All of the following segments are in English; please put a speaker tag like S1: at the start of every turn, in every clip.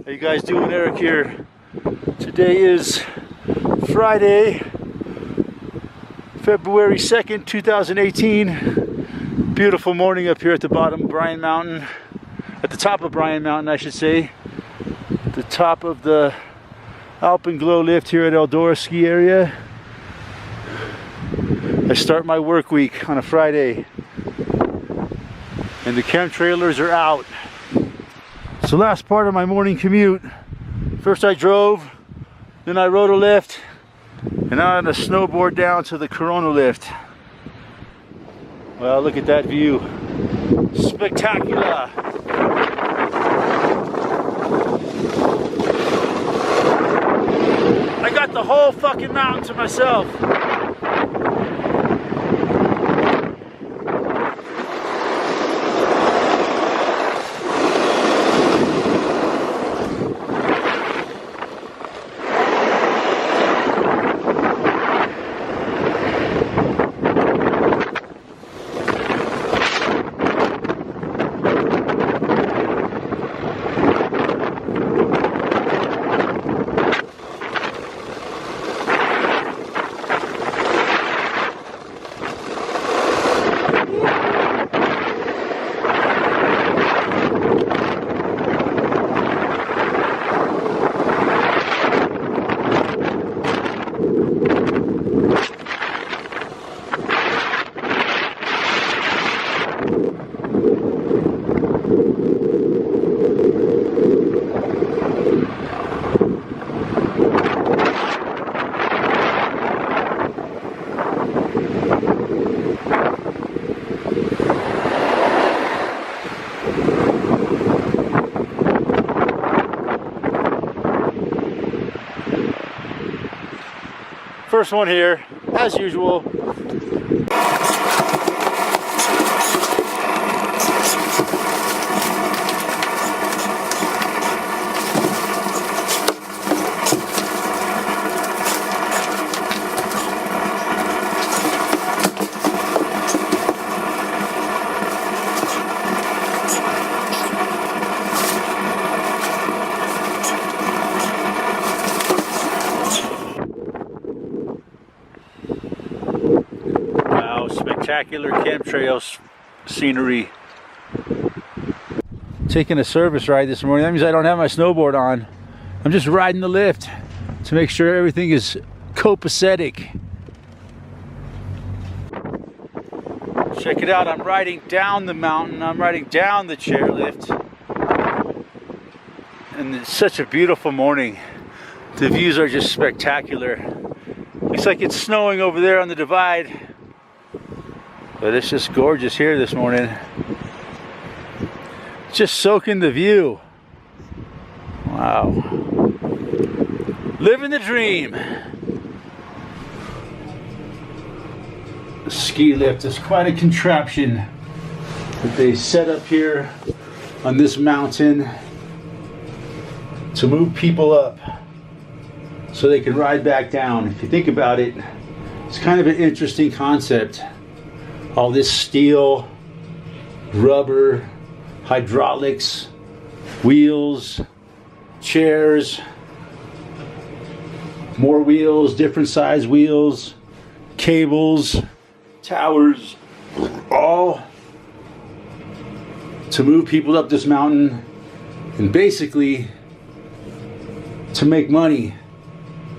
S1: How you guys doing? Eric here. Today is Friday, February 2nd, 2018. Beautiful morning up here at the bottom of Bryan Mountain. At the top of Bryan Mountain, I should say. The top of the Alpenglow lift here at Eldora ski area. I start my work week on a Friday. And the chemtrailers are out. So last part of my morning commute, first I drove, then I rode a lift, and now I'm on a snowboard down to the Corona lift. Well, look at that view. Spectacular. I got the whole fucking mountain to myself. First one here, as usual. Spectacular chemtrails scenery. Taking a service ride this morning. That means I don't have my snowboard on. I'm just riding the lift to make sure everything is copacetic. Check it out. I'm riding down the mountain. I'm riding down the chairlift. And it's such a beautiful morning. The views are just spectacular. Looks like it's snowing over there on the divide. But it's just gorgeous here this morning. Just soaking the view. Wow. Living the dream. The ski lift is quite a contraption that they set up here on this mountain to move people up so they can ride back down. If you think about it, it's kind of an interesting concept. All this steel, rubber, hydraulics, wheels, chairs, more wheels, different size wheels, cables, towers, all to move people up this mountain and basically to make money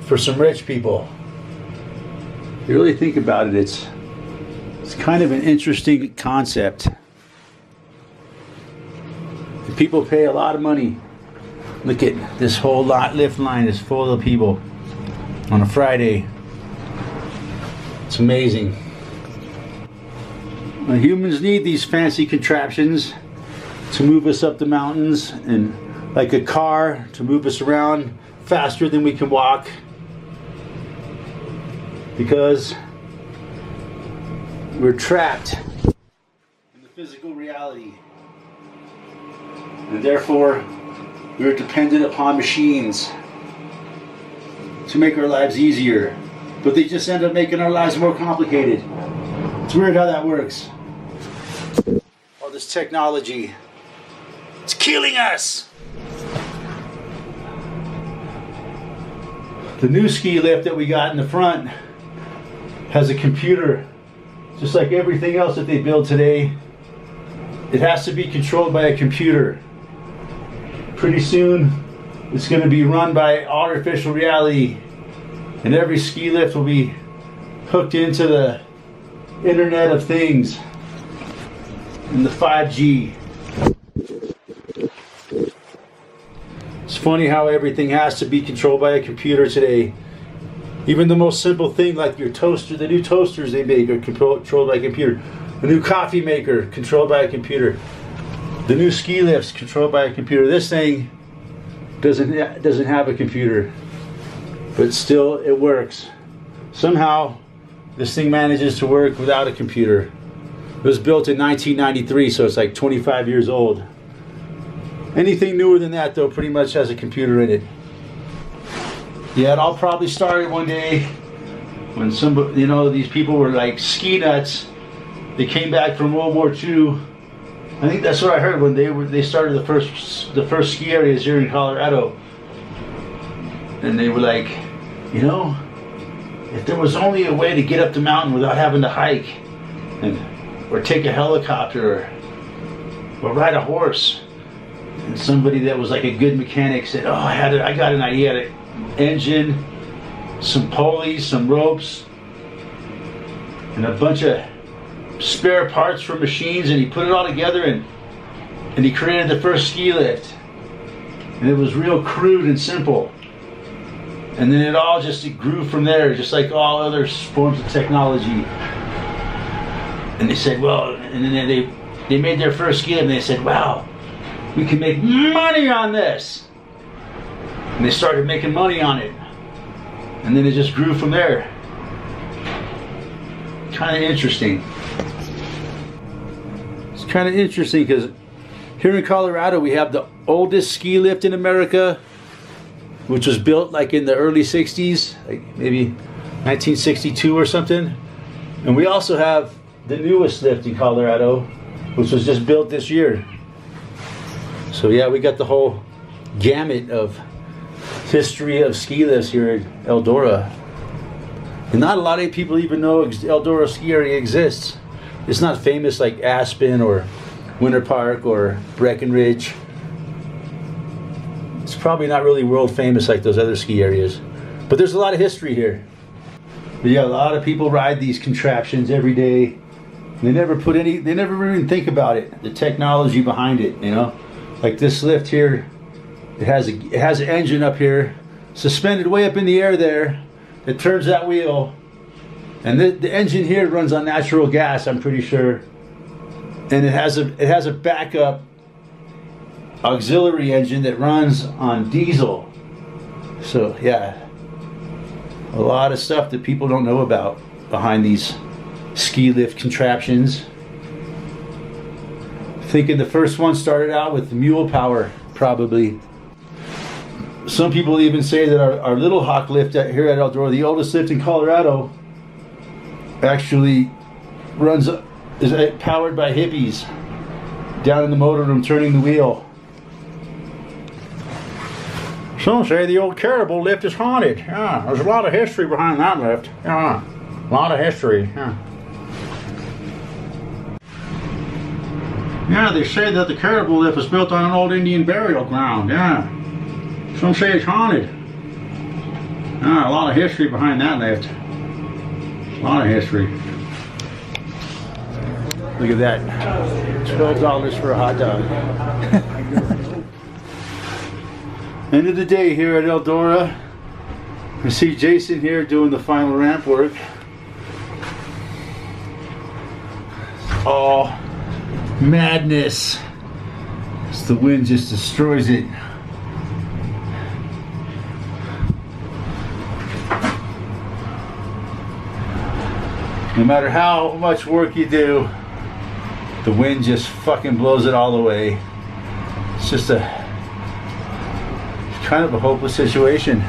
S1: for some rich people. If you really think about it, it's kind of an interesting concept. And people pay a lot of money. Look at this whole lift line is full of people on a Friday. It's amazing. Now, humans need these fancy contraptions to move us up the mountains, and like a car to move us around faster than we can walk, because we're trapped in the physical reality, and therefore we're dependent upon machines to make our lives easier, but they just end up making our lives more complicated. It's weird how that works. All this technology, it's killing us. The new ski lift that we got in the front has a computer, just like everything else that they build today. It has to be controlled by a computer. Pretty soon, it's going to be run by artificial reality, and every ski lift will be hooked into the Internet of Things and the 5G. It's funny how everything has to be controlled by a computer today. Even the most simple thing like your toaster, the new toasters they make are controlled by a computer. The new coffee maker, controlled by a computer. The new ski lifts, controlled by a computer. This thing doesn't have a computer, but still it works. Somehow this thing manages to work without a computer. It was built in 1993, so it's like 25 years old. Anything newer than that, though, pretty much has a computer in it. Yeah, it all probably started one day when somebody, you know, these people were like ski nuts. They came back from World War II. I think that's what I heard when they started the first ski areas here in Colorado. And they were like, you know, if there was only a way to get up the mountain without having to hike, or take a helicopter, or ride a horse. And somebody that was like a good mechanic said, oh, I got an idea. I had an engine, some pulleys, some ropes, and a bunch of spare parts for machines, and he put it all together and he created the first ski lift. And it was real crude and simple. And then it grew from there, just like all other forms of technology. And they said, well, and then they made their first ski lift, and they said, wow, we can make money on this. And they started making money on it. And then it just grew from there. Kind of interesting. It's kind of interesting because here in Colorado we have the oldest ski lift in America, which was built like in the early 60s, like maybe 1962 or something. And we also have the newest lift in Colorado, which was just built this year. So yeah, we got the whole gamut of history of ski lifts here at Eldora. And not a lot of people even know Eldora ski area exists. It's not famous like Aspen or Winter Park or Breckenridge. It's probably not really world famous like those other ski areas. But there's a lot of history here. But yeah, a lot of people ride these contraptions every day. They never even think about it, the technology behind it, you know? Like this lift here, it has an engine up here, suspended way up in the air there, that turns that wheel. And the engine here runs on natural gas, I'm pretty sure. And it has a backup auxiliary engine that runs on diesel. So yeah, a lot of stuff that people don't know about behind these ski lift contraptions. Thinking the first one started out with mule power, probably. Some people even say that our Little Hawk lift here at Eldora, the oldest lift in Colorado, actually is powered by hippies down in the motorroom turning the wheel. Some say the old Caribou lift is haunted. Yeah, there's a lot of history behind that lift. Yeah, a lot of history. Yeah. Yeah, they say that the Caribou lift was built on an old Indian burial ground. Yeah. Some say it's haunted. Yeah, a lot of history behind that lift. A lot of history. Look at that. $12 for a hot dog. End of the day here at Eldora. I see Jason here doing the final ramp work. Oh, madness. The wind just destroys it. No matter how much work you do, the wind just fucking blows it all away. It's just kind of a hopeless situation.